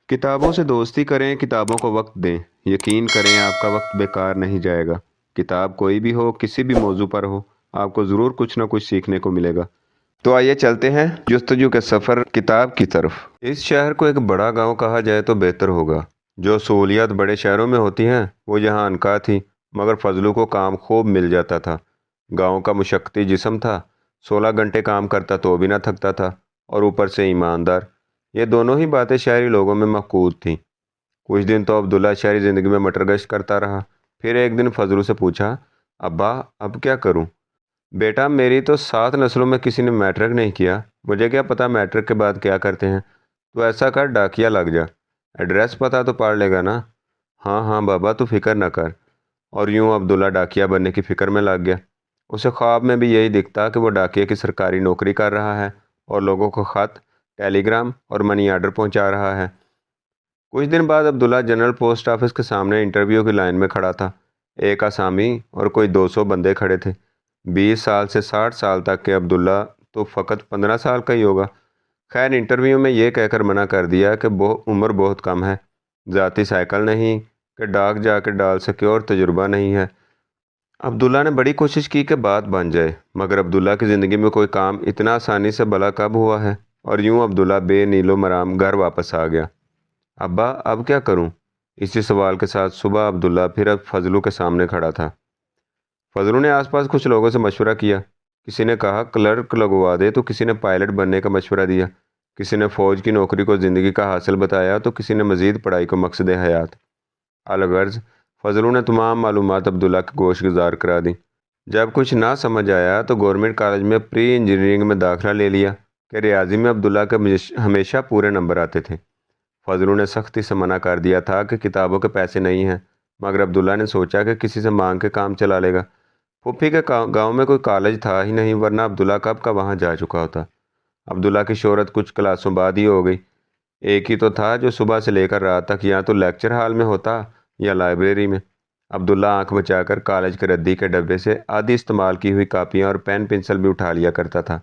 किताबों से दोस्ती करें, किताबों को वक्त दें। यकीन करें आपका वक्त बेकार नहीं जाएगा। किताब कोई भी हो, किसी भी मौजू पर हो, आपको ज़रूर कुछ ना कुछ सीखने को मिलेगा। तो आइए चलते हैं जुस्तजू के सफ़र किताब की तरफ। इस शहर को एक बड़ा गांव कहा जाए तो बेहतर होगा। जो सहूलियात बड़े शहरों में होती हैं वो यहाँ अनका थी, मगर फजलू को काम खूब मिल जाता था। गांव का मुशक्क़ती जिस्म था, 16 घंटे काम करता तो भी ना थकता था, और ऊपर से ईमानदार। ये दोनों ही बातें शहरी लोगों में मफकूद थीं। कुछ दिन तो अब्दुल्ला शहरी ज़िंदगी में मटर गश्त करता रहा। फिर एक दिन फजलू से पूछा, अब्बा अब क्या करूं? बेटा, मेरी तो 7 नस्लों में किसी ने मैट्रिक नहीं किया। मुझे क्या पता मैट्रिक के बाद क्या करते हैं। तो ऐसा कर, डाकिया लग जा। एड्रेस पता तो पढ़ लेगा ना? हाँ हाँ बाबा, तू फिक्र न कर। और यूं अब्दुल्ला डाकिया बनने की फ़िक्र में लग गया। उसे ख्वाब में भी यही दिखता कि वो डाकिया की सरकारी नौकरी कर रहा है और लोगों को ख़त, टेलीग्राम और मनी आर्डर पहुंचा रहा है। कुछ दिन बाद अब्दुल्ला जनरल पोस्ट ऑफिस के सामने इंटरव्यू की लाइन में खड़ा था। एक आसामी और कोई 200 बंदे खड़े थे। 20 साल से 60 साल तक के अब्दुल्ला तो फ़कत 15 साल का ही होगा। खैर, इंटरव्यू में ये कहकर मना कर दिया कि उम्र बहुत कम है, ज़ाती साइकिल नहीं कि डाक जाकर डाल सके और तजुर्बा नहीं है। अब्दुल्ला ने बड़ी कोशिश की कि बात बन जाए, मगर अब्दुल्ला की ज़िंदगी में कोई काम इतना आसानी से भला कब हुआ है। और यूं अब्दुल्ला बेनीलो मराम घर वापस आ गया। अब्बा अब क्या करूं? इसी सवाल के साथ सुबह अब्दुल्ला फिर अब फजलू के सामने खड़ा था। फजलू ने आसपास कुछ लोगों से मशवरा किया। किसी ने कहा क्लर्क लगवा दे, तो किसी ने पायलट बनने का मशवरा दिया। किसी ने फ़ौज की नौकरी को ज़िंदगी का हासिल बताया, तो किसी ने मज़ीद पढ़ाई को मकसद हयात। अलगर्ज फजलू ने तमाम मालूमात अब्दुल्ला के गोश गुजार करा दी। जब कुछ ना समझ आया तो गवर्नमेंट कॉलेज में प्री इंजीनियरिंग में दाखिला ले लिया कि रियाजी में अब्दुल्ला के हमेशा पूरे नंबर आते थे। फजलू ने सख्ती से मना कर दिया था कि किताबों के पैसे नहीं हैं, मगर अब्दुल्ला ने सोचा कि किसी से मांग के काम चला लेगा। फूफी के गांव में कोई कॉलेज था ही नहीं, वरना अब्दुल्ला कब का वहां जा चुका होता। अब्दुल्ला की शोहरत कुछ क्लासों बाद ही हो गई। एक ही तो था जो सुबह से लेकर रात तक या तो लेक्चर हॉल में होता या लाइब्रेरी में। अब्दुल्ला आंख बचाकर कॉलेज के रद्दी के डब्बे से आधी इस्तेमाल की हुई कापियां और पेन पेंसिल भी उठा लिया करता था।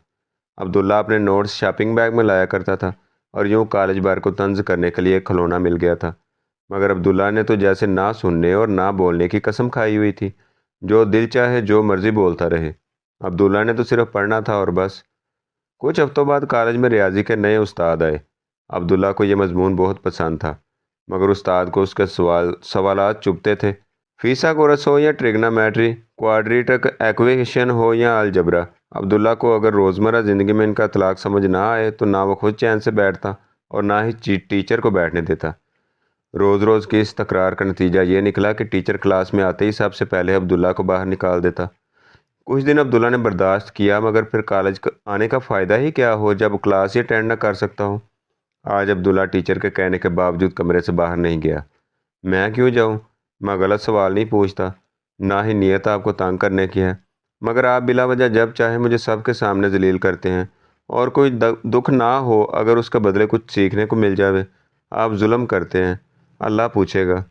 अब्दुल्ला अपने नोट्स शॉपिंग बैग में लाया करता था, और यूं कॉलेज बार को तंज करने के लिए खिलौना मिल गया था। मगर अब्दुल्ला ने तो जैसे ना सुनने और ना बोलने की कसम खाई हुई थी। जो दिल चाहे जो मर्जी बोलता रहे। अब्दुल्ला ने तो सिर्फ पढ़ना था और बस। कुछ हफ्तों बाद कॉलेज में रियाजी के नए उस्ताद आए। अब्दुल्ला को यह मजमून बहुत पसंद था, मगर उस्ताद को उसके सवालात चुभते थे। फीसागोरस हो या ट्रिग्नोमेट्री, क्वाड्रेटिक इक्वेशन हो या अलजबरा, अब्दुल्ला को अगर रोज़मर्रा ज़िंदगी में इनका इतलाक़ समझ ना आए तो ना वो खुद चैन से बैठता और ना ही टीचर को बैठने देता। रोज़ रोज़ की इस तकरार का नतीजा ये निकला कि टीचर क्लास में आते ही सबसे पहले अब्दुल्ला को बाहर निकाल देता। कुछ दिन अब्दुल्ला ने बर्दाश्त किया, मगर फिर कॉलेज आने का फ़ायदा ही क्या हो जब क्लास ही अटेंड न कर सकता हूँ। आज अब्दुल्ला टीचर के कहने के बावजूद कमरे से बाहर नहीं गया। मैं क्यों जाऊँ? मैं गलत सवाल नहीं पूछता, ना ही नीयत आपको तंग करने की है, मगर आप बिला वजह जब चाहे मुझे सबके सामने जलील करते हैं। और कोई दुख ना हो अगर उसके बदले कुछ सीखने को मिल जावे। आप जुल्म करते हैं, अल्लाह पूछेगा।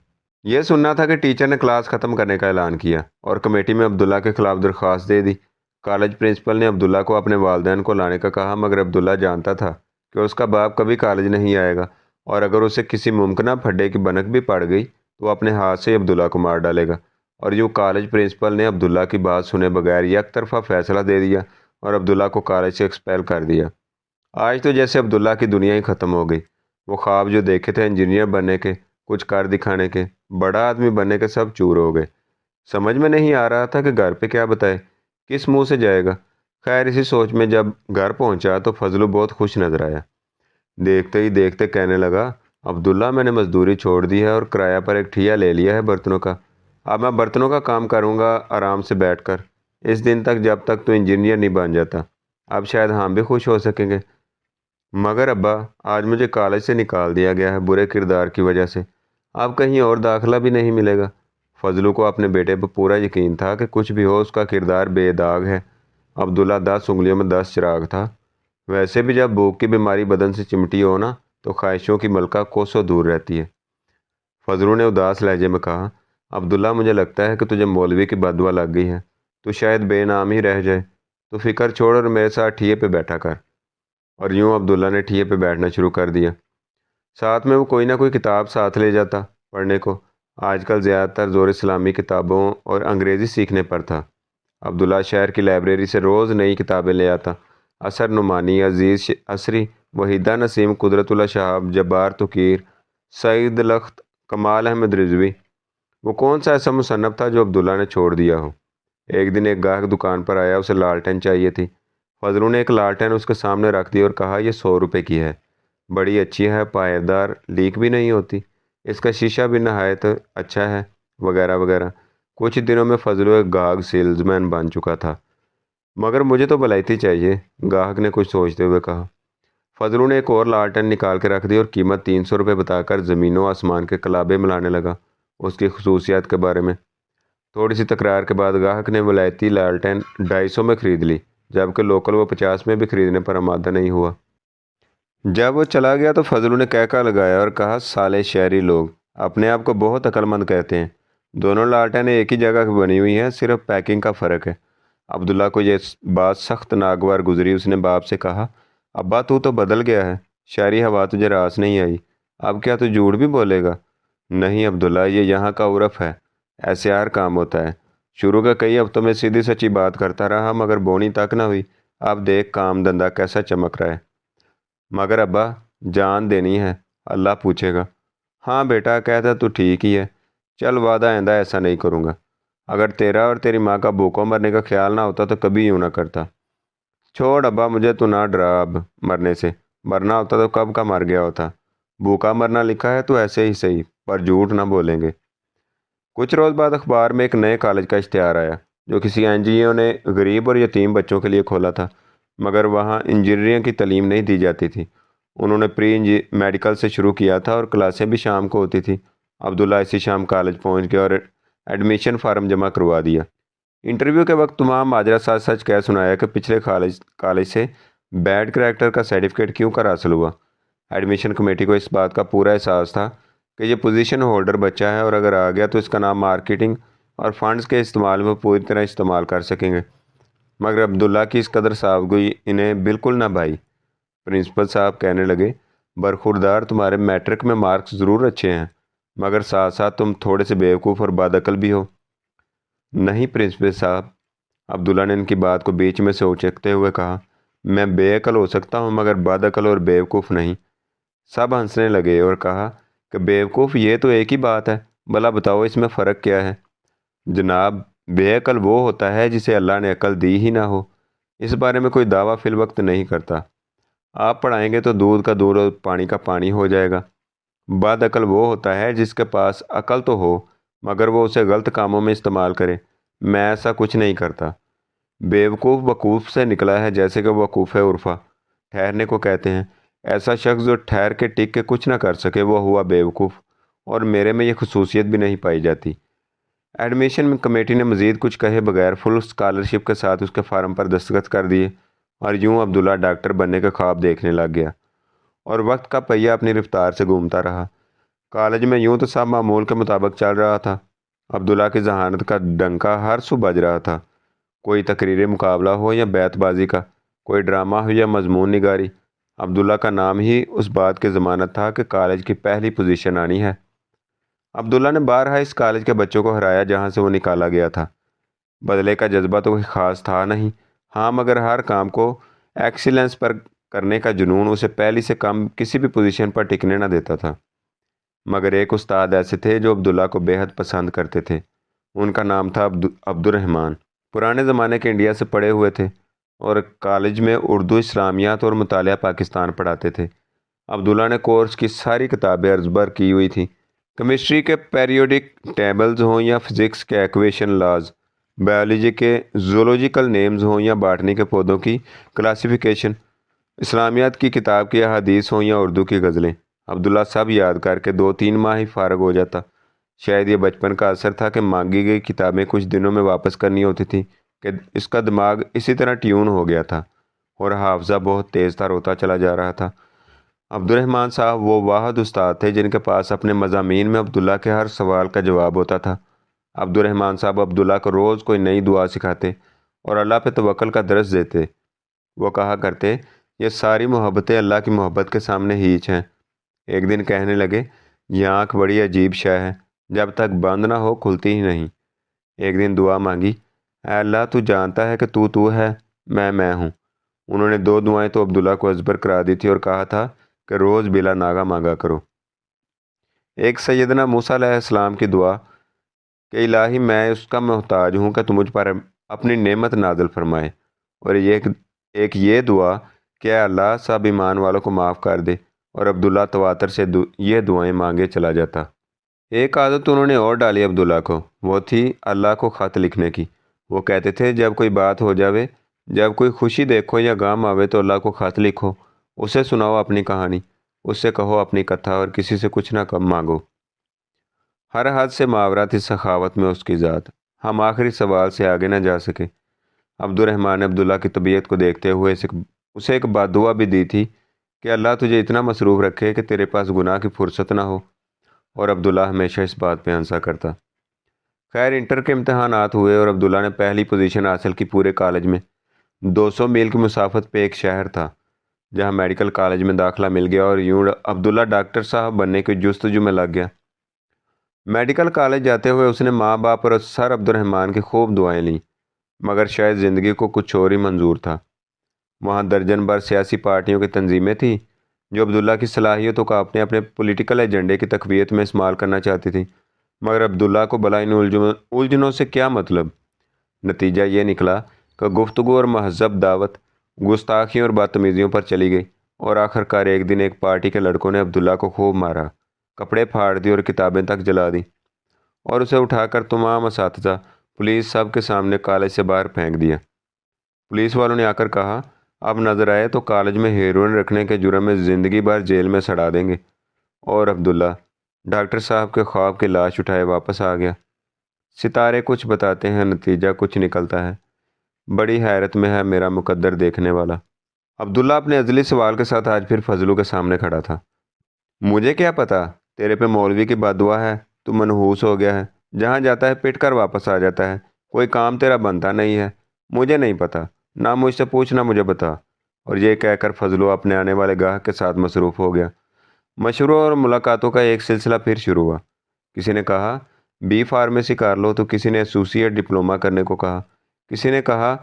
यह सुनना था कि टीचर ने क्लास ख़त्म करने का ऐलान किया और कमेटी में अब्दुल्ला के ख़िलाफ़ दरख्वास्त दे दी। कॉलेज प्रिंसिपल ने अब्दुल्ला को अपने वालिदैन को लाने का कहा, मगर अब्दुल्ला जानता था कि उसका बाप कभी कॉलेज नहीं आएगा, और अगर उसे किसी मुमकिन फड्डे की भनक भी पड़ गई तो अपने हाथ से अब्दुल्ला को मार डालेगा। और यूँ कॉलेज प्रिंसिपल ने अब्दुल्ला की बात सुने बगैर एक तरफा फ़ैसला दे दिया और अब्दुल्ला को कॉलेज से एक्सपेल कर दिया। आज तो जैसे अब्दुल्ला की दुनिया ही ख़त्म हो गई। वो ख्वाब जो देखे थे इंजीनियर बनने के, कुछ कर दिखाने के, बड़ा आदमी बनने के, सब चूर हो गए। समझ में नहीं आ रहा था कि घर पे क्या बताए, किस मुंह से जाएगा। खैर, इसी सोच में जब घर पहुंचा तो फजलू बहुत खुश नजर आया। देखते ही देखते कहने लगा, अब्दुल्ला मैंने मजदूरी छोड़ दी है और किराया पर एक ठिया ले लिया है बर्तनों का। अब मैं बर्तनों का काम करूंगा आराम से बैठकर, इस दिन तक जब तक तो इंजीनियर नहीं बन जाता। अब शायद हम भी खुश हो सकेंगे। मगर अब्बा, आज मुझे कॉलेज से निकाल दिया गया है बुरे किरदार की वजह से। अब कहीं और दाखिला भी नहीं मिलेगा। फजलू को अपने बेटे पर पूरा यकीन था कि कुछ भी हो उसका किरदार बेदाग है। अब्दुल्ला 10 उंगलियों में 10 चिराग था। वैसे भी जब भूख की बीमारी बदन से चिमटी हो ना, तो ख्वाहिशों की मलका कोसों दूर रहती है। फजलू ने उदास लहजे में कहा, अब्दुल्ला मुझे लगता है कि तुझे मौलवी की बददुआ लग गई है। तू शायद बेनाम ही रह जाए। तो फिक्र छोड़ और मेरे साथ ठिए पे बैठा कर। और यूं अब्दुल्ला ने ठिए पे बैठना शुरू कर दिया। ساتھ میں وہ کوئی نہ کوئی کتاب ساتھ لے جاتا پڑھنے کو۔ آج کل زیادہ تر زور اسلامی کتابوں اور انگریزی سیکھنے پر تھا۔ عبداللہ شہر کی لائبریری سے روز نئی کتابیں لے آتا۔ اثر نعمانی، عزیز عصری، وحیدہ نسیم، قدرت اللہ شہاب، جبار توقیر، سعید لخت، کمال احمد رضوی۔ وہ کون سا ایسا مصنف تھا جو عبداللہ نے چھوڑ دیا ہو؟ ایک دن ایک گاہک دکان پر آیا، اسے لالٹین چاہیے تھی۔ فضلوں نے ایک لالٹین اس کے سامنے رکھ دی اور کہا، یہ 100 روپے کی ہے، بڑی اچھی ہے، پائیدار، لیک بھی نہیں ہوتی، اس کا شیشہ بھی نہایت اچھا ہے، وغیرہ وغیرہ۔ کچھ دنوں میں فضلو ایک گاہک سیلز مین بن چکا تھا۔ مگر مجھے تو بلائتی چاہیے، گاہک نے کچھ سوچتے ہوئے کہا۔ فضلوں نے ایک اور لالٹین نکال کے رکھ دی اور قیمت 300 روپے بتا کر زمین و آسمان کے کلابے ملانے لگا اس کی خصوصیات کے بارے میں۔ تھوڑی سی تکرار کے بعد گاہک نے ولایتی لالٹین 250 میں خرید لی، جبکہ لوکل وہ 50 میں بھی خریدنے پر آمادہ نہیں ہوا۔ جب وہ چلا گیا تو فضلوں نے کہکا لگایا اور کہا، سالے شہری لوگ اپنے آپ کو بہت عقل مند کہتے ہیں، دونوں لالٹینیں ایک ہی جگہ کی بنی ہوئی ہیں، صرف پیکنگ کا فرق ہے۔ عبداللہ کو یہ بات سخت ناگوار گزری۔ اس نے باپ سے کہا، ابا تو بدل گیا ہے، شہری ہوا تجھے راس نہیں آئی، اب کیا تو جھوٹ بھی بولے گا؟ نہیں عبداللہ، یہ یہاں کا عرف ہے، ایسے ہر کام ہوتا ہے۔ شروع کے کئی ہفتوں میں سیدھی سچی بات کرتا رہا، مگر بونی تک نہ ہوئی۔ اب دیکھ کام دھندا کیسا چمک رہا ہے۔ مگر ابا، جان دینی ہے، اللہ پوچھے گا۔ ہاں بیٹا، کہتا تو ٹھیک ہی ہے، چل وعدہ آئندہ ایسا نہیں کروں گا۔ اگر تیرا اور تیری ماں کا بھوکوں مرنے کا خیال نہ ہوتا تو کبھی یوں نہ کرتا۔ چھوڑ ابا، مجھے تو نہ ڈرا، اب مرنے سے مرنا ہوتا تو کب کا مر گیا ہوتا۔ بھوکا مرنا لکھا ہے تو ایسے ہی صحیح، پر جھوٹ نہ بولیں گے۔ کچھ روز بعد اخبار میں ایک نئے کالج کا اشتہار آیا، جو کسی این جی او نے غریب اور یتیم بچوں کے لیے کھولا تھا، مگر وہاں انجینئرنگ کی تعلیم نہیں دی جاتی تھی۔ انہوں نے پری میڈیکل سے شروع کیا تھا اور کلاسیں بھی شام کو ہوتی تھی۔ عبداللہ اسی شام کالج پہنچ گیا اور ایڈمیشن فارم جمع کروا دیا۔ انٹرویو کے وقت تمام ماجرا سچ سچ کہہ سنایا کہ پچھلے کالج سے بیڈ کریکٹر کا سرٹیفکیٹ کیوں کر حاصل ہوا۔ ایڈمیشن کمیٹی کو اس بات کا پورا احساس تھا کہ یہ پوزیشن ہولڈر بچہ ہے، اور اگر آ گیا تو اس کا نام مارکیٹنگ اور فنڈز کے استعمال میں پوری طرح استعمال کر سکیں گے۔ مگر عبداللہ کی اس قدر صاف گوئی انہیں بالکل نہ بھائی۔ پرنسپل صاحب کہنے لگے، برخوردار، تمہارے میٹرک میں مارکس ضرور اچھے ہیں، مگر ساتھ ساتھ تم تھوڑے سے بیوقوف اور بد عقل بھی ہو۔ نہیں پرنسپل صاحب، عبداللہ نے ان کی بات کو بیچ میں سے اچکتے ہوئے کہا، میں بے عقل ہو سکتا ہوں مگر بد عقل اور بیوقوف نہیں۔ سب ہنسنے لگے اور کہا کہ بیوقوف یہ تو ایک ہی بات ہے، بھلا بتاؤ اس میں فرق کیا ہے؟ جناب، بے عقل وہ ہوتا ہے جسے اللہ نے عقل دی ہی نہ ہو، اس بارے میں کوئی دعویٰ فی الوقت نہیں کرتا۔ آپ پڑھائیں گے تو دودھ کا دودھ اور پانی کا پانی ہو جائے گا۔ بد عقل وہ ہوتا ہے جس کے پاس عقل تو ہو مگر وہ اسے غلط کاموں میں استعمال کرے۔ میں ایسا کچھ نہیں کرتا۔ بیوقوف وقوف سے نکلا ہے، جیسے کہ وقوف عرفہ ٹھہرنے کو کہتے ہیں۔ ایسا شخص جو ٹھہر کے ٹک کے کچھ نہ کر سکے وہ ہوا بیوقوف، اور میرے میں یہ خصوصیت بھی نہیں پائی جاتی۔ ایڈمیشن کمیٹی نے مزید کچھ کہے بغیر فل اسکالرشپ کے ساتھ اس کے فارم پر دستخط کر دیے، اور یوں عبداللہ ڈاکٹر بننے کے خواب دیکھنے لگ گیا، اور وقت کا پہیہ اپنی رفتار سے گھومتا رہا۔ کالج میں یوں تو سب معمول کے مطابق چل رہا تھا۔ عبداللہ کی ذہانت کا ڈنکا ہر سو بج رہا تھا، کوئی تقریری مقابلہ ہو یا بیت بازی کا، کوئی ڈرامہ ہو یا مضمون نگاری، عبداللہ کا نام ہی اس بات کی ضمانت تھا کہ کالج کی پہلی پوزیشن آنی ہے۔ عبداللہ نے بارہا اس کالج کے بچوں کو ہرایا جہاں سے وہ نکالا گیا تھا۔ بدلے کا جذبہ تو کوئی خاص تھا نہیں، ہاں، مگر ہر کام کو ایکسیلنس پر کرنے کا جنون اسے پہلی سے کم کسی بھی پوزیشن پر ٹکنے نہ دیتا تھا۔ مگر ایک استاد ایسے تھے جو عبداللہ کو بے حد پسند کرتے تھے۔ ان کا نام تھا عبد الرحمن۔ پرانے زمانے کے انڈیا سے پڑھے ہوئے تھے اور کالج میں اردو، اسلامیات اور مطالعہ پاکستان پڑھاتے تھے۔ عبداللہ نے کورس کی ساری کتابیں ازبر کی ہوئی تھیں، کیمسٹری کے پیریوڈک ٹیبلز ہوں یا فزکس کے ایکویشن لاز، بایولوجی کے زولوجیکل نیمز ہوں یا باٹنی کے پودوں کی کلاسیفیکیشن، اسلامیات کی کتاب کی احادیث ہوں یا اردو کی غزلیں۔ عبداللہ سب یاد کر کے 2-3 ماہ ہی فارغ ہو جاتا۔ شاید یہ بچپن کا اثر تھا کہ مانگی گئی کتابیں کچھ دنوں میں واپس کرنی ہوتی تھی کہ اس کا دماغ اسی طرح ٹیون ہو گیا تھا اور حافظہ بہت تیز تر ہوتا چلا جا رہا تھا۔ عبد الرحمن صاحب وہ واحد استاد تھے جن کے پاس اپنے مضامین میں عبداللہ کے ہر سوال کا جواب ہوتا تھا۔ عبد الرحمن صاحب عبداللہ کو روز کوئی نئی دعا سکھاتے اور اللہ پہ توکل کا درس دیتے۔ وہ کہا کرتے، یہ ساری محبتیں اللہ کی محبت کے سامنے ہیچ ہیں۔ ایک دن کہنے لگے، یہ آنکھ بڑی عجیب شے ہے، جب تک بند نہ ہو کھلتی ہی نہیں۔ ایک دن دعا مانگی، اے اللہ تو جانتا ہے کہ تو ہے، میں ہوں۔ انہوں نے 2 دعائیں تو عبداللہ کو ازبر کرا دی تھی اور کہا تھا کہ روز بلا ناغہ مانگا کرو۔ ایک سیدنا موسیٰ علیہ السلام کی دعا کہ الہی میں اس کا محتاج ہوں کہ تو مجھ پر اپنی نعمت نازل فرمائے، اور ایک یہ دعا کہ اے اللہ سب ایمان والوں کو معاف کر دے، اور عبداللہ تواتر سے یہ دعائیں مانگے چلا جاتا۔ ایک عادت انہوں نے اور ڈالی عبداللہ کو، وہ تھی اللہ کو خط لکھنے کی۔ وہ کہتے تھے جب کوئی بات ہو جاوے، جب کوئی خوشی دیکھو یا غم آوے تو اللہ کو خط لکھو، اسے سناؤ اپنی کہانی، اس سے کہو اپنی کتھا، اور کسی سے کچھ نہ کم مانگو۔ ہر حد سے ماورا تھی سخاوت میں اس کی ذات۔ ہم آخری سوال سے آگے نہ جا سکے۔ عبد الرحمن نے عبداللہ کی طبیعت کو دیکھتے ہوئے اسے ایک بد دعا بھی دی تھی کہ اللہ تجھے اتنا مصروف رکھے کہ تیرے پاس گناہ کی فرصت نہ ہو، اور عبداللہ ہمیشہ اس بات پہ ہنسا کرتا۔ خیر انٹر کے امتحانات ہوئے اور عبداللہ نے پہلی پوزیشن حاصل کی پورے کالج میں۔ 200 میل کی مسافت پہ ایک شہر تھا جہاں میڈیکل کالج میں داخلہ مل گیا، اور یوں عبداللہ ڈاکٹر صاحب بننے کی جستجو میں لگ گیا۔ میڈیکل کالج جاتے ہوئے اس نے ماں باپ اور سر عبد الرحمن کی خوب دعائیں لیں، مگر شاید زندگی کو کچھ اور ہی منظور تھا۔ وہاں درجن بھر سیاسی پارٹیوں کی تنظیمیں تھیں جو عبداللہ کی صلاحیتوں کا اپنے اپنے پولیٹیکل ایجنڈے کی تقویت میں استعمال کرنا چاہتی تھیں، مگر عبداللہ کو بلا ان الجھنوں سے کیا مطلب۔ نتیجہ یہ نکلا کہ گفتگو اور مہذب دعوت گستاخیوں اور بدتمیزیوں پر چلی گئی، اور آخر کار ایک دن ایک پارٹی کے لڑکوں نے عبداللہ کو خوب مارا، کپڑے پھاڑ دی اور کتابیں تک جلا دیں، اور اسے اٹھا کر تمام اساتذہ، پولیس سب کے سامنے کالج سے باہر پھینک دیا۔ پولیس والوں نے آ کر کہا اب نظر آئے تو کالج میں ہیروئن رکھنے کے جرم میں زندگی بھر جیل میں سڑا دیں گے، اور عبداللہ ڈاکٹر صاحب کے خواب کی لاش اٹھائے واپس آ گیا۔ ستارے کچھ بتاتے ہیں، نتیجہ کچھ نکلتا ہے۔ بڑی حیرت میں ہے میرا مقدر دیکھنے والا۔ عبداللہ اپنے ازلی سوال کے ساتھ آج پھر فضلو کے سامنے کھڑا تھا۔ مجھے کیا پتا، تیرے پہ مولوی کی بد دعا ہے، تو منحوس ہو گیا ہے، جہاں جاتا ہے پٹ کر واپس آ جاتا ہے، کوئی کام تیرا بنتا نہیں ہے۔ مجھے نہیں پتا، نہ مجھ سے پوچھنا، مجھے بتا۔ اور یہ کہہ کر فضلو اپنے آنے والے گاہک کے ساتھ مصروف ہو گیا۔ مشوروں اور ملاقاتوں کا ایک سلسلہ پھر شروع ہوا۔ کسی نے کہا بی فارمیسی کر لو، تو کسی نے ایسوسیٹ ڈپلومہ کرنے کو کہا، کسی نے کہا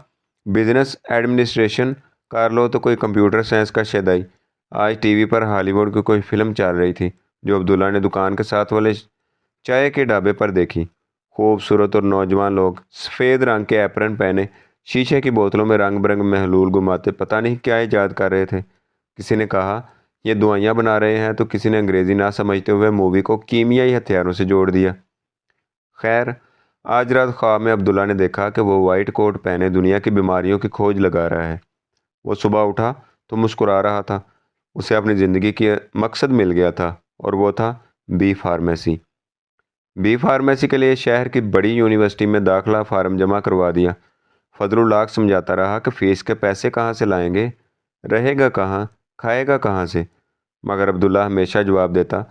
بزنس ایڈمنسٹریشن کر لو، تو کوئی کمپیوٹر سائنس کا شیدائی۔ آج ٹی وی پر ہالی ووڈ کی کوئی فلم چل رہی تھی جو عبداللہ نے دکان کے ساتھ والے چائے کے ڈھابے پر دیکھی۔ خوبصورت اور نوجوان لوگ سفید رنگ کے ایپرن پہنے شیشے کی بوتلوں میں رنگ برنگ محلول گماتے پتہ نہیں کیا ایجاد کر رہے تھے۔ کسی نے کہا یہ دوائیاں بنا رہے ہیں، تو کسی نے انگریزی نہ سمجھتے ہوئے مووی کو کیمیائی ہتھیاروں سے جوڑ دیا۔ خیر آج رات خواب میں عبداللہ نے دیکھا کہ وہ وائٹ کوٹ پہنے دنیا کی بیماریوں کی کھوج لگا رہا ہے۔ وہ صبح اٹھا تو مسکرا رہا تھا، اسے اپنی زندگی کی مقصد مل گیا تھا، اور وہ تھا بی فارمیسی۔ بی فارمیسی کے لیے شہر کی بڑی یونیورسٹی میں داخلہ فارم جمع کروا دیا۔ فضل اللہ سمجھاتا رہا کہ فیس کے پیسے کہاں سے لائیں گے، رہے گا کہاں، کھائے گا کہاں سے، مگر عبداللہ ہمیشہ جواب دیتا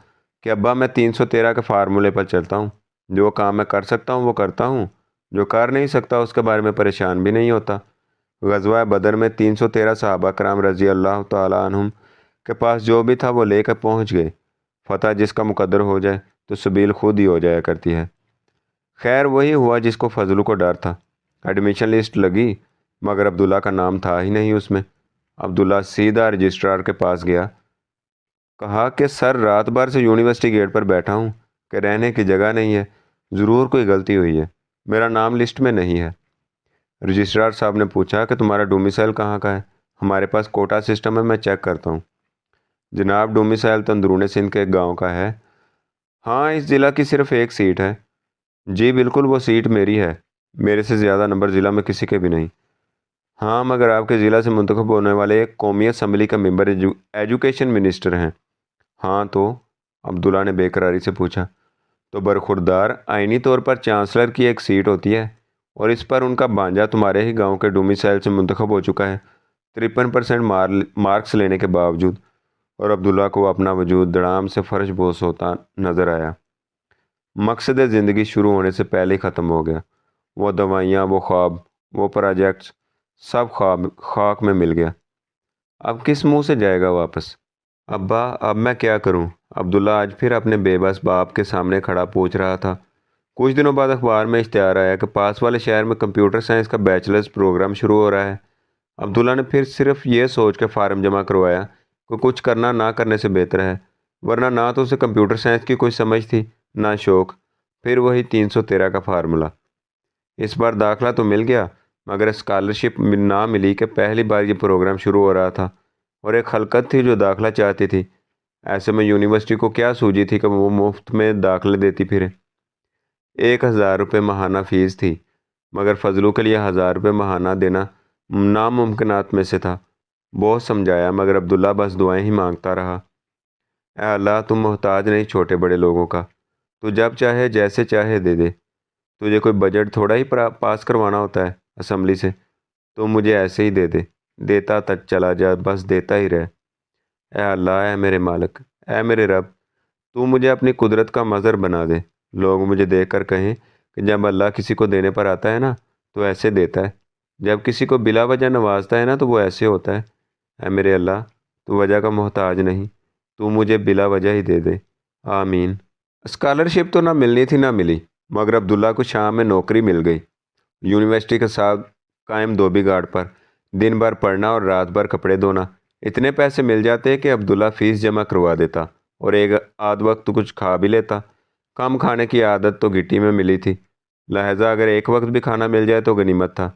کہ ابا میں 313 کے فارمولے پر چلتا ہوں، جو کام میں کر سکتا ہوں وہ کرتا ہوں، جو کر نہیں سکتا اس کے بارے میں پریشان بھی نہیں ہوتا۔ غزوہ بدر میں 313 صحابہ کرام رضی اللہ تعالیٰ عنہم کے پاس جو بھی تھا وہ لے کر پہنچ گئے۔ فتح جس کا مقدر ہو جائے تو سبیل خود ہی ہو جایا کرتی ہے۔ خیر وہی ہوا جس کو فضلو کو ڈر تھا۔ ایڈمیشن لسٹ لگی، مگر عبداللہ کا نام تھا ہی نہیں اس میں۔ عبداللہ سیدھا رجسٹرار کے پاس گیا، کہا کہ سر رات بھر سے یونیورسٹی گیٹ پر بیٹھا ہوں کہ رہنے کی جگہ نہیں ہے، ضرور کوئی غلطی ہوئی ہے، میرا نام لسٹ میں نہیں ہے۔ رجسٹرار صاحب نے پوچھا کہ تمہارا ڈومیسائل کہاں کا ہے؟ ہمارے پاس کوٹا سسٹم ہے، میں چیک کرتا ہوں۔ جناب ڈومیسائل تو اندرون سندھ کے ایک گاؤں کا ہے۔ ہاں اس ضلع کی صرف ایک سیٹ ہے۔ جی بالکل وہ سیٹ میری ہے، میرے سے زیادہ نمبر ضلع میں کسی کے بھی نہیں۔ ہاں مگر آپ کے ضلع سے منتخب ہونے والے ایک قومی اسمبلی کا ممبر ایجوکیشن منسٹر ہیں۔ ہاں تو عبداللہ نے بے قراری سے پوچھا۔ تو برخوردار آئینی طور پر چانسلر کی ایک سیٹ ہوتی ہے، اور اس پر ان کا بانجا تمہارے ہی گاؤں کے ڈومیسائل سے منتخب ہو چکا ہے 53% مارکس لینے کے باوجود۔ اور عبداللہ کو اپنا وجود دڑام سے فرش بوس ہوتا نظر آیا۔ مقصد زندگی شروع ہونے سے پہلے ہی ختم ہو گیا۔ وہ دوائیاں، وہ خواب، وہ پروجیکٹس، سب خاک میں مل گیا۔ اب کس منہ سے جائے گا واپس؟ ابا अब मैं क्या करूं? अब्दुल्ला आज फिर अपने बेबस बाप के सामने खड़ा पूछ रहा था। कुछ दिनों बाद अखबार में इश्तिहार आया कि पास वाले शहर में कंप्यूटर साइंस का बैचलर्स प्रोग्राम शुरू हो रहा है। अब्दुल्ला ने फिर सिर्फ ये सोच के फार्म जमा करवाया कि कुछ करना ना करने से बेहतर है, वरना ना तो उसे कंप्यूटर साइंस की कोई समझ थी, ना शौक। फिर वही 313 का फार्मूला। इस बार दाखला तो मिल गया, मगर स्कॉलरशिप ना मिली कि पहली बार ये प्रोग्राम शुरू हो रहा था और एक हलकत थी जो दाखला चाहती थी। ऐसे में यूनिवर्सिटी को क्या सूझी थी कि वो मुफ्त में दाखले देती फिरे। 1,000 रुपये महाना फीस थी, मगर फजलू के लिए 1,000 रुपये महाना देना नामुमकिनात में से था। बहुत समझाया, मगर अब्दुल्ला बस दुआएं ही मांगता रहा। ऐ अल्लाह, तुम मोहताज नहीं छोटे बड़े लोगों का, तू जब चाहे जैसे चाहे दे दे। तुझे कोई बजट थोड़ा ही पास करवाना होता है असम्बली से, तो मुझे ऐसे ही दे दे। देता तक चला जा, बस देता ही रहे। ऐ अल्लाह, ऐ मेरे मालिक, ऐ मेरे रब, तू मुझे अपनी कुदरत का मज़र बना दे। लोग मुझे देखकर कहें कि जब अल्लाह किसी को देने पर आता है ना, तो ऐसे देता है। जब किसी को बिला वजह नवाजता है ना, तो वो ऐसे होता है। ऐ मेरे अल्लाह, तू वजह का मोहताज नहीं, तू मुझे बिला वजह ही दे दे। आमीन। स्कॉलरशिप तो ना मिलनी थी ना मिली, मगर अब्दुल्ला को शाम में नौकरी मिल गई। यूनिवर्सिटी के साथ कायम धोबी घाट पर दिन भर पढ़ना और रात भर कपड़े धोना। इतने पैसे मिल जाते कि अब्दुल्ला फ़ीस जमा करवा देता और एक आध वक्त कुछ खा भी लेता। कम खाने की आदत तो गिट्टी में मिली थी, लिहाजा अगर एक वक्त भी खाना मिल जाए तो गनीमत था।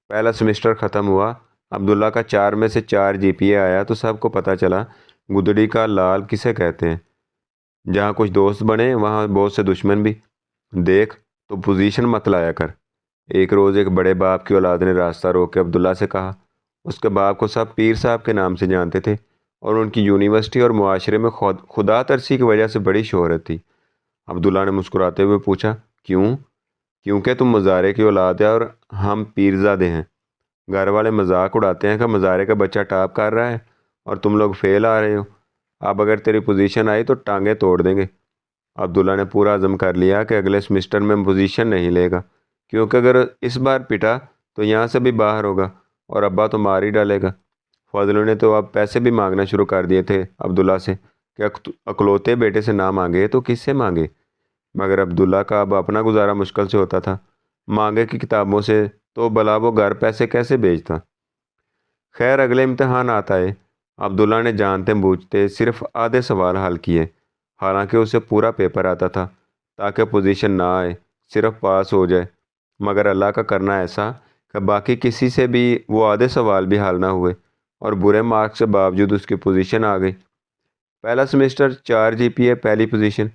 पहला सेमेस्टर ख़त्म हुआ, अब्दुल्ला का 4 में से 4 जीपीए आया तो सबको पता चला गुदड़ी का लाल किसे कहते हैं। जहाँ कुछ दोस्त बने वहाँ बहुत से दुश्मन भी। देख, तो पोजीशन मत लाया कर। एक रोज़ एक बड़े बाप की औलाद ने रास्ता रोक के अब्दुल्ला से कहा। उसके बाप को सब पीर साहब के नाम से जानते थे और उनकी यूनिवर्सिटी और मुआशरे में खुदा तरसी की वजह से बड़ी शोहरत थी। अब्दुल्ला ने मुस्कुराते हुए पूछा, क्यों? क्योंकि तुम मज़ारे की औलाद है और हम पीरजादे हैं। घर वाले मजाक उड़ाते हैं कि मज़ारे का बच्चा टॉप कर रहा है और तुम लोग फेल आ रहे हो। अब अगर तेरी पोजीशन आई तो टांगे तोड़ देंगे। अब्दुल्ला ने पूरा अज़म कर लिया कि अगले सेमेस्टर में पोजीशन नहीं लेगा, क्योंकि अगर इस बार पिटा तो यहाँ से भी बाहर होगा और अब्बा तो मार ही डालेगा। फजलों ने तो अब पैसे भी मांगना शुरू कर दिए थे अब्दुल्ला से कि अकलौते बेटे से ना मांगे तो किससे मांगे। मगर अब्दुल्ला का अब अपना गुजारा मुश्किल से होता था, मांगे की किताबों से तो भला वो घर पैसे कैसे भेजता। खैर, अगले इम्तहान आता है। अब्दुल्ला ने जानते बूझते सिर्फ आधे सवाल हल किए, हालांकि उसे पूरा पेपर आता था, ताकि पोजीशन ना आए, सिर्फ पास हो जाए। मगर अल्लाह का करना ऐसा कि बाकी किसी से भी वो आधे सवाल भी हल ना हुए और बुरे मार्क्स के बावजूद उसकी पोजीशन आ गई। पहला सेमेस्टर 4 जीपीए पहली पोजीशन,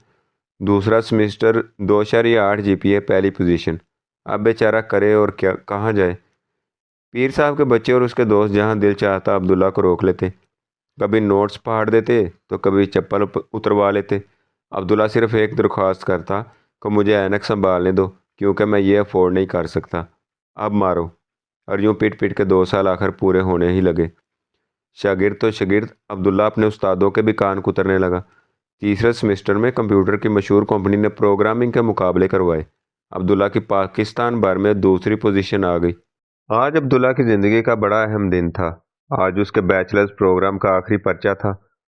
दूसरा सेमेस्टर 2.8 जीपीए पहली पोजीशन। अब बेचारा करे और क्या, कहाँ जाए। पीर साहब के बच्चे और उसके दोस्त जहाँ दिल चाहता अब्दुल्ला को रोक लेते। कभी नोट्स फाड़ देते तो कभी चप्पल उतरवा लेते। अब्दुल्ला सिर्फ एक दरख्वास्त करता कि मुझे ऐनक संभालने दो, क्योंकि मैं ये अफोर्ड नहीं कर सकता। अब मारो। और यूँ पिट पिट के 2 साल आखिर पूरे होने ही लगे। शागिर्द तो शागिर्द, अब्दुल्ला अपने उस्तादों के भी कान कुतरने लगा। तीसरे सेमेस्टर में कंप्यूटर की मशहूर कंपनी ने प्रोग्रामिंग के मुकाबले करवाए। अब्दुल्ला की पाकिस्तान भर में दूसरी पोजीशन आ गई। आज अब्दुल्ला की ज़िंदगी का बड़ा अहम दिन था। आज उसके बैचलर्स प्रोग्राम का आखिरी पर्चा था।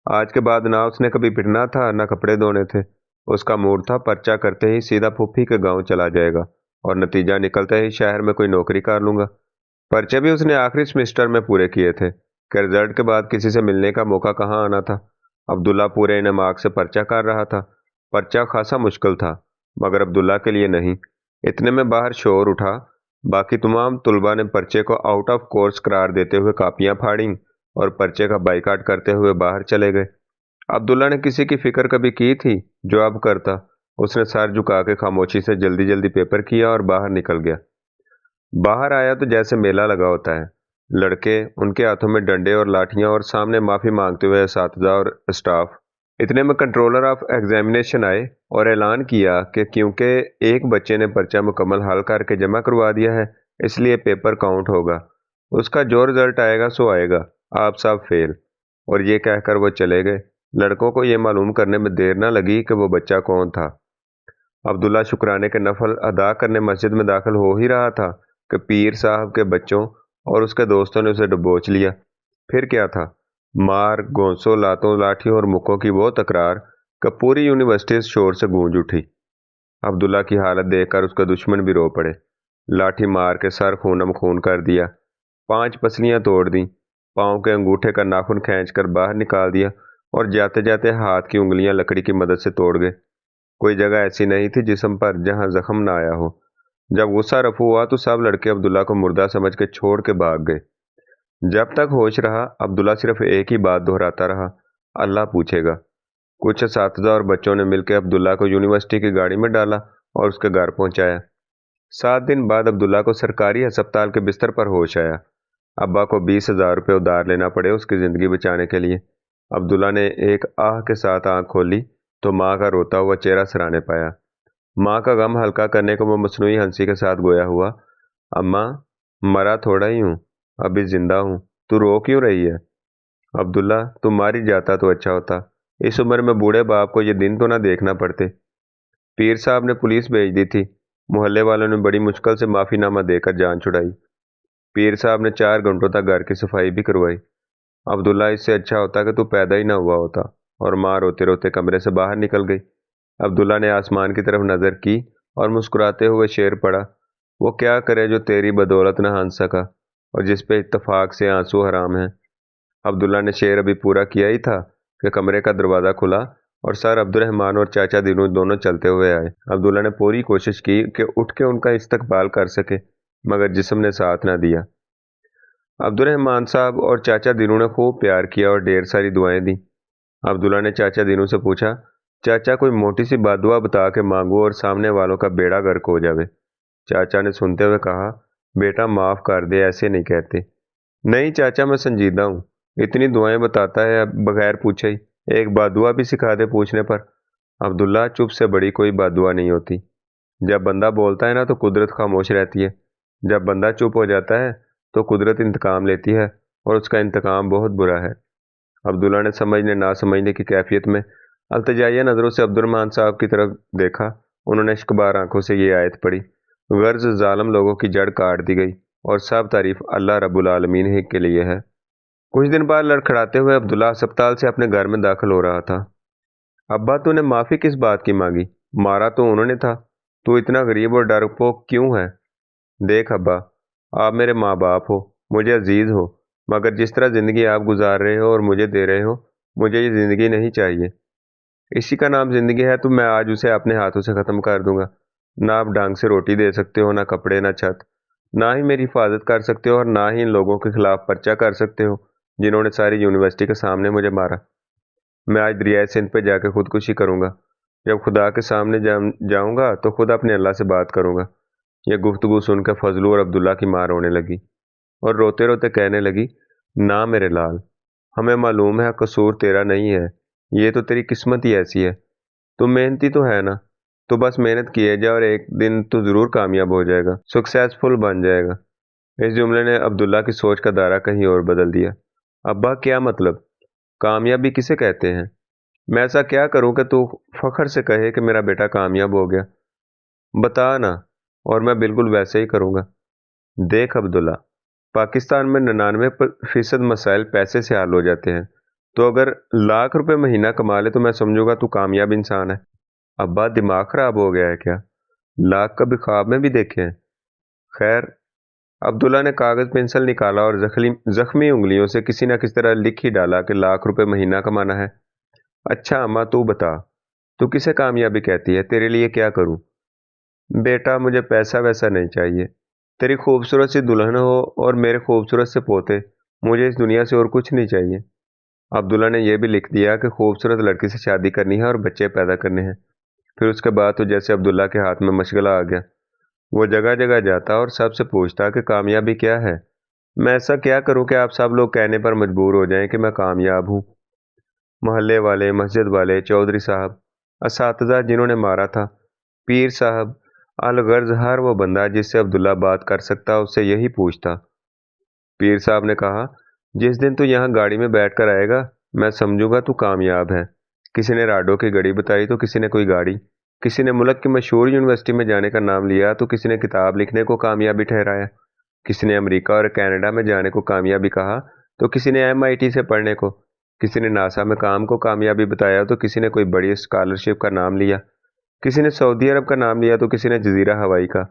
आज के बाद ना उसने कभी पिटना था, ना कपड़े धोने थे। उसका मूड था पर्चा करते ही सीधा फूफी के गांव चला जाएगा और नतीजा निकलते ही शहर में कोई नौकरी कर लूँगा। पर्चे भी उसने आखिरी सेमेस्टर में पूरे किए थे कि रिजल्ट के बाद किसी से मिलने का मौका कहाँ आना था। अब्दुल्ला पूरे इनेमाक से पर्चा कर रहा था। पर्चा खासा मुश्किल था, मगर अब्दुल्ला के लिए नहीं। इतने में बाहर शोर उठा। बाकी तमाम तुलबा ने पर्चे को आउट ऑफ कोर्स करार देते हुए कापियां फाड़ी और पर्चे का बाइकाट करते हुए बाहर चले गए। अब्दुल्ला ने किसी की फिक्र कभी की थी जो अब करता। उसने सर झुका के खामोशी से जल्दी जल्दी पेपर किया और बाहर निकल गया। बाहर आया तो जैसे मेला लगा होता है। लड़के, उनके हाथों में डंडे और लाठियां और सामने माफी मांगते हुए असातिज़ा और स्टाफ। इतने में कंट्रोलर ऑफ एग्जामिनेशन आए और ऐलान किया कि क्योंकि एक बच्चे ने पर्चा मुकम्मल हल करके जमा करवा दिया है, इसलिए पेपर काउंट होगा। उसका जो रिजल्ट आएगा सो आएगा, आप सब फेल। और ये कहकर वो चले गए। लड़कों को ये मालूम करने में देर न लगी कि वो बच्चा कौन था। अब्दुल्ला शुक्राने के नफल अदा करने मस्जिद में दाखिल हो ही रहा था कि पीर साहब के बच्चों और उसके दोस्तों ने उसे दबोच लिया। फिर क्या था, मार, घोंसों, लातों, लाठियों और मुक्कों की वो तकरार कि पूरी यूनिवर्सिटी इस शोर से गूंज उठी। अब्दुल्ला की हालत देखकर उसका दुश्मन भी रो पड़े। लाठी मार के सर खूनम खून कर दिया, 5 पसलियां तोड़ दी, पाँव के अंगूठे का नाखून खींचकर बाहर निकाल दिया और जाते जाते हाथ की उंगलियां लकड़ी की मदद से तोड़ गए। कोई जगह ऐसी नहीं थी जिस्म पर जहां जख्म ना आया हो। जब गुस्सा रफू हुआ तो सब लड़के अब्दुल्ला को मुर्दा समझ के छोड़ के भाग गए। जब तक होश रहा अब्दुल्ला सिर्फ एक ही बात दोहराता रहा, अल्लाह पूछेगा। कुछ असातिज़ा और बच्चों ने मिलकर अब्दुल्ला को यूनिवर्सिटी की गाड़ी में डाला और उसके घर पहुंचाया। 7 दिन बाद अब्दुल्ला को सरकारी अस्पताल के बिस्तर पर होश आया। अब्बा को 20,000 रुपये उधार लेना पड़े उसकी ज़िंदगी बचाने के लिए। अब्दुल्ला ने एक आह के साथ आंख खोली तो माँ का रोता हुआ चेहरा सराहने पाया। माँ का गम हल्का करने को वो मसनूई हंसी के साथ गोया हुआ, अम्मा, मरा थोड़ा ही हूँ, अभी जिंदा हूँ, तू रो क्यों रही है? अब्दुल्ला, तू मार ही जाता तो अच्छा होता, इस उम्र में बूढ़े बाप को ये दिन तो ना देखना पड़ते। पीर साहब ने पुलिस भेज दी थी, मोहल्ले वालों ने बड़ी मुश्किल से माफ़ीनामा देकर जान छुड़ाई। पीर साहब ने 4 घंटों तक घर की सफाई भी करवाई। अब्दुल्ला, इससे अच्छा होता कि तू पैदा ही ना हुआ होता। और माँ रोते रोते कमरे से बाहर निकल गई। अब्दुल्ला ने आसमान की तरफ नज़र की और मुस्कुराते हुए शेर पढ़ा, वो क्या करे जो तेरी बदौलत न हंस सका और जिस पे इत्तफाक से आंसू हराम हैं। अब्दुल्ला ने शेर अभी पूरा किया ही था कि कमरे का दरवाज़ा खुला और सर अब्दुर्रहमान और चाचा दिनू दोनों चलते हुए आए। अब्दुल्ला ने पूरी कोशिश की कि उठ के उनका इस्तकबाल कर सके, मगर जिस्म ने साथ ना दिया। अब्दुर्रहमान साहब और चाचा दिनू ने खूब प्यार किया और ढेर सारी दुआएं दी। अब्दुल्ला ने चाचा दिनू से पूछा, चाचा कोई मोटी सी बादुआ बता के मांगो और सामने वालों का बेड़ा गर्क हो जावे। चाचा ने सुनते हुए कहा, बेटा माफ़ कर दे, ऐसे नहीं कहते। नहीं चाचा, मैं संजीदा हूँ, इतनी दुआएं बताता है अब बगैर पूछे ही, एक बादुआ भी सिखा दे पूछने पर। अब्दुल्ला, चुप से बड़ी कोई बादुआ नहीं होती। जब बंदा बोलता है ना तो कुदरत खामोश रहती है, जब बंदा चुप हो जाता है तो कुदरत इंतकाम लेती है और उसका इंतकाम बहुत बुरा है। अब्दुल्ला ने समझने ना समझने की कैफियत में अल्तजाइया नज़रों से अब्दुर्रहमान साहब की तरफ देखा। उन्होंने इश्कबार आंखों से ये आयत पढ़ी, गर्ज जालिम लोगों की जड़ काट दी गई और सब तारीफ अल्लाह रब्बुल आलमीन ही के लिए है। कुछ दिन बाद लड़खड़ाते हुए अब्दुल्ला अस्पताल से अपने घर में दाखिल हो रहा था। अब्बा, तूने माफ़ी किस बात की मांगी? मारा तो उन्होंने था, तू इतना गरीब और डरपोक क्यों है? देख अब्बा, आप मेरे माँ बाप हो, मुझे अजीज़ हो, मगर जिस तरह ज़िंदगी आप गुजार रहे हो और मुझे दे रहे हो, मुझे ये ज़िंदगी नहीं चाहिए। इसी का नाम ज़िंदगी है तो मैं आज उसे अपने हाथों से ख़त्म कर दूंगा। ना आप ढंग से रोटी दे सकते हो, ना कपड़े, ना छत, ना ही मेरी हिफाजत कर सकते हो और ना ही इन लोगों के खिलाफ पर्चा कर सकते हो जिन्होंने सारी यूनिवर्सिटी के सामने मुझे मारा। मैं आज दरियाए सिंध पे जाकर खुदकुशी करूंगा। जब खुदा के सामने जाऊंगा तो खुद अपने अल्लाह से बात करूंगा। यह गुफ्तगू सुनकर फजलू और अब्दुल्ला की माँ रोने लगी और रोते रोते कहने लगी, ना मेरे लाल, हमें मालूम है कसूर तेरा नहीं है, ये तो तेरी किस्मत ही ऐसी है। तू मेहनती तो है ना, तो बस मेहनत किए जा और एक दिन तू ज़रूर कामयाब हो जाएगा, सक्सेसफुल बन जाएगा। इस जुमले ने अब्दुल्ला की सोच का दायरा कहीं और बदल दिया। अब्बा, क्या मतलब? कामयाबी किसे कहते हैं? मैं ऐसा क्या करूं कि तू फख्र से कहे कि मेरा बेटा कामयाब हो गया? बता ना, और मैं बिल्कुल वैसे ही करूंगा। देख अब्दुल्ला, पाकिस्तान में 99% मसाइल पैसे से हल हो जाते हैं, तो अगर लाख रुपए महीना कमा ले तो मैं समझूंगा तू कामयाब इंसान है। अब्बा, दिमाग खराब हो गया है क्या? लाख कभी ख्वाब में भी देखे हैं? खैर, अब्दुल्ला ने कागज पेंसिल निकाला और जख्मी उंगलियों से किसी न किसी तरह लिख ही डाला कि लाख रुपए महीना कमाना है। अच्छा अम्मा, तू बता, तू किसे कामयाबी कहती है? तेरे लिए क्या करूं? बेटा, मुझे पैसा वैसा नहीं चाहिए। तेरी खूबसूरत सी दुल्हन हो और मेरे खूबसूरत से पोते, मुझे इस दुनिया से और कुछ नहीं चाहिए। अब्दुल्ला ने यह भी लिख दिया कि खूबसूरत लड़की से शादी करनी है और बच्चे पैदा करने हैं। फिर उसके बाद तो जैसे अब्दुल्ला के हाथ में मशगला आ गया। वो जगह जगह जाता और सबसे पूछता कि कामयाबी क्या है। मैं ऐसा क्या करूं कि आप सब लोग कहने पर मजबूर हो जाएं कि मैं कामयाब हूं। मोहल्ले वाले, मस्जिद वाले, चौधरी साहब, असातिज़ा जिन्होंने मारा था, पीर साहब, अलगर्ज हर वो बंदा जिससे अब्दुल्ला बात कर सकता उससे यही पूछता। पीर साहब ने कहा, जिस दिन तू यहाँ गाड़ी में बैठ कर आएगा मैं समझूंगा तू कामयाब है। किसी ने राडो की घड़ी बताई तो किसी ने कोई गाड़ी, किसी ने मुल्क की मशहूर यूनिवर्सिटी में जाने का नाम लिया तो किसी ने किताब लिखने को कामयाबी ठहराया, किसी ने अमेरिका और कनाडा में जाने को कामयाबी कहा तो किसी ने MIT से पढ़ने को, کسی نے ناسا میں کام کو کامیابی بتایا تو کسی نے کوئی بڑی اسکالرشپ کا نام لیا، کسی نے سعودی عرب کا نام لیا تو کسی نے جزیرہ ہوائی کا۔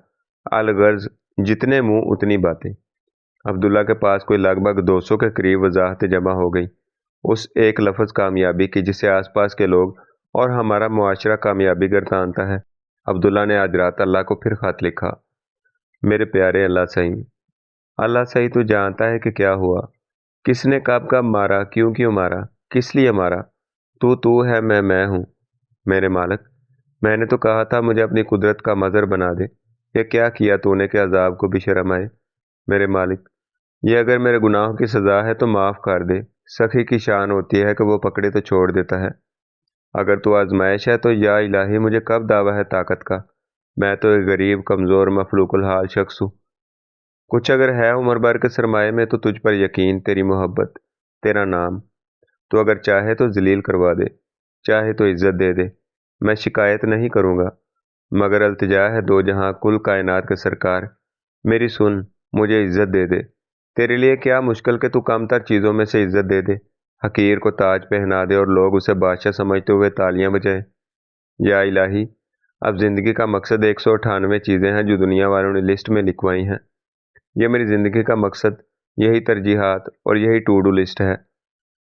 الغرض جتنے منہ اتنی باتیں۔ عبداللہ کے پاس کوئی لگ بھگ 200 کے قریب وضاحتیں جمع ہو گئی اس ایک لفظ کامیابی کی جسے آس پاس کے لوگ اور ہمارا معاشرہ کامیابی گردانتا ہے۔ عبداللہ نے آج رات اللہ کو پھر خط لکھا: میرے پیارے اللہ صحیح، اللہ صحیح تو جانتا ہے کہ کیا ہوا، کس نے کب کب مارا، کیوں مارا، کس لیے مارا۔ تو ہے، میں ہوں۔ میرے مالک، میں نے تو کہا تھا مجھے اپنی قدرت کا مظہر بنا دے، یہ کیا کیا تو نے کہ عذاب کو بھی شرم آئے۔ میرے مالک، یہ اگر میرے گناہوں کی سزا ہے تو معاف کر دے، سخی کی شان ہوتی ہے کہ وہ پکڑے تو چھوڑ دیتا ہے، اگر تو آزمائش ہے تو یا الہی مجھے کب دعویٰ ہے طاقت کا، میں تو ایک غریب کمزور مفلوق الحال شخص ہوں، کچھ اگر ہے عمر بھر کے سرمایے میں تو تجھ پر یقین، تیری محبت، تیرا نام۔ تو اگر چاہے تو ذلیل کروا دے، چاہے تو عزت دے دے، میں شکایت نہیں کروں گا، مگر التجا ہے دو جہاں کل کائنات کے سرکار، میری سن، مجھے عزت دے دے، تیرے لیے کیا مشکل کہ تو کم تر چیزوں میں سے عزت دے دے، حقیر کو تاج پہنا دے اور لوگ اسے بادشاہ سمجھتے ہوئے تالیاں بجائیں۔ یا الہی، اب زندگی کا مقصد 198 چیزیں ہیں جو دنیا والوں نے لسٹ میں لکھوائی ہیں، یہ میری زندگی کا مقصد، یہی ترجیحات اور یہی ٹو ڈو لسٹ ہے۔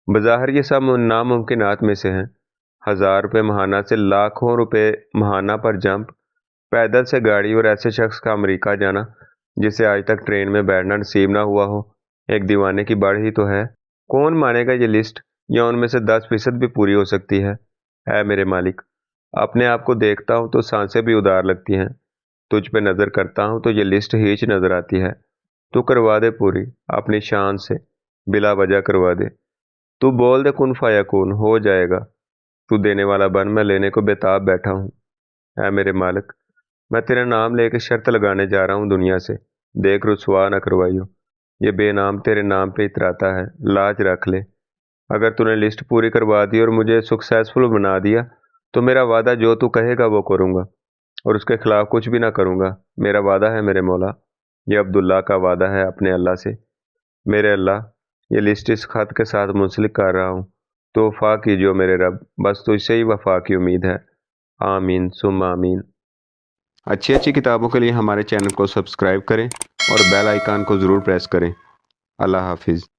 بظاہر یہ سب ناممکنات میں سے ہیں، 1000 روپے ماہانہ سے لاکھوں روپے ماہانہ پر جمپ، پیدل سے گاڑی اور ایسے شخص کا امریکہ جانا جسے آج تک ٹرین میں بیٹھنا نصیب نہ ہوا ہو، ایک دیوانے کی بڑھ ہی تو ہے۔ کون مانے گا یہ لسٹ، یا ان میں سے 10% بھی پوری ہو سکتی ہے۔ اے میرے مالک، اپنے آپ کو دیکھتا ہوں تو سانسیں بھی ادار لگتی ہیں، تجھ پہ نظر کرتا ہوں تو یہ لسٹ ہیچ نظر آتی ہے، تو کروا دے پوری، اپنی شان سے، بلا وجہ کروا دے، تو بول دے کن فیکون، ہو جائے گا، تو دینے والا بن، میں لینے کو بےتاب بیٹھا ہوں۔ اے میرے مالک، میں تیرا نام لے کے شرط لگانے جا رہا ہوں دنیا سے، دیکھ رسوا نہ کروائیو، یہ بے نام تیرے نام پہ اتراتا ہے، لاج رکھ لے، اگر تو نے لسٹ پوری کروا دی اور مجھے سکسیسفل بنا دیا تو میرا وعدہ جو تو کہے گا وہ کروں گا، اور اس کے خلاف کچھ بھی نہ کروں گا، میرا وعدہ ہے میرے مولا، یہ عبداللہ کا وعدہ ہے اپنے اللہ سے۔ میرے اللہ، یہ لسٹ اس خط کے ساتھ منسلک کر رہا ہوں، تو وفا کیجیو میرے رب، بس تجھ سے ہی وفا کی امید ہے، آمین ثم آمین۔ اچھی کتابوں کے لیے ہمارے چینل کو سبسکرائب کریں اور بیل آئیکن کو ضرور پریس کریں۔ اللہ حافظ۔